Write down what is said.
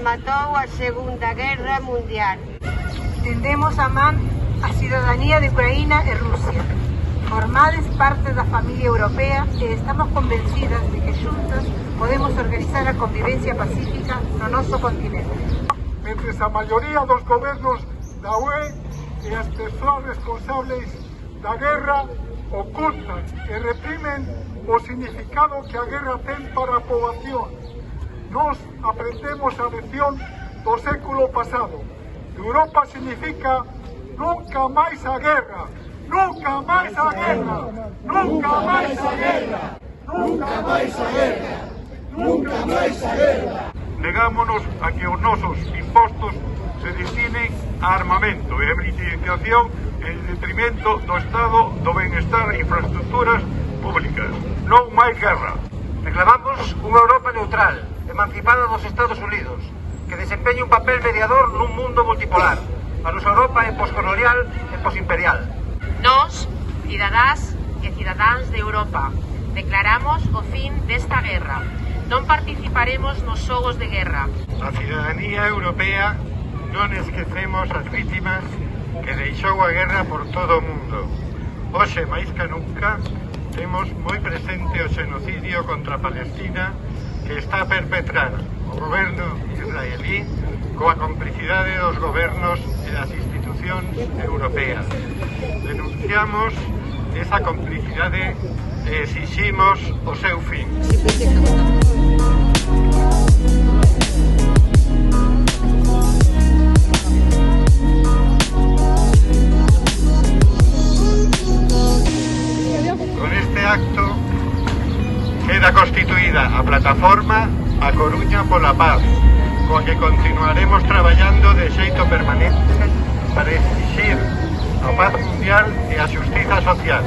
rematou a Segunda Guerra Mundial. Tendemos a man a cidadanía de Ucraína e Rusia. Formades parte da familia europea e estamos convencidas de que xuntas podemos organizar a convivencia pacífica no noso continente. Mentres a maioría dos gobernos da UE e as persoas responsables da guerra ocultan e reprimen o significado que a guerra ten para a poboación. Nos aprendemos a lección do século pasado. Europa significa nunca máis a guerra, nunca máis a guerra, nunca máis a guerra, nunca máis a guerra, nunca máis a guerra. Negámonos a que os nosos impostos se destinen a armamento e a militarización en detrimento do estado do benestar e infraestructuras públicas. Non máis guerra. Reclamamos unha Europa neutral, emancipada dos Estados Unidos, que desempeñe un papel mediador nun mundo multipolar. A nosa Europa é poscolonial e posimperial. Nós, cidadás e cidadáns de Europa, declaramos o fin desta guerra. Non participaremos nos xogos de guerra. A cidadanía europea non esquecemos as vítimas que deixou a guerra por todo o mundo. Hoxe, máis que nunca, temos moi presente o xenocidio contra Palestina que está a perpetrar o goberno israelí coa complicidade dos gobernos e das institucións europeas. Denunciamos esa complicidade e exiximos o seu fin. Con este acto queda constituída a plataforma A Coruña pola Paz, coa que continuaremos traballando de xeito permanente para exigir a paz mundial e a xustiza social.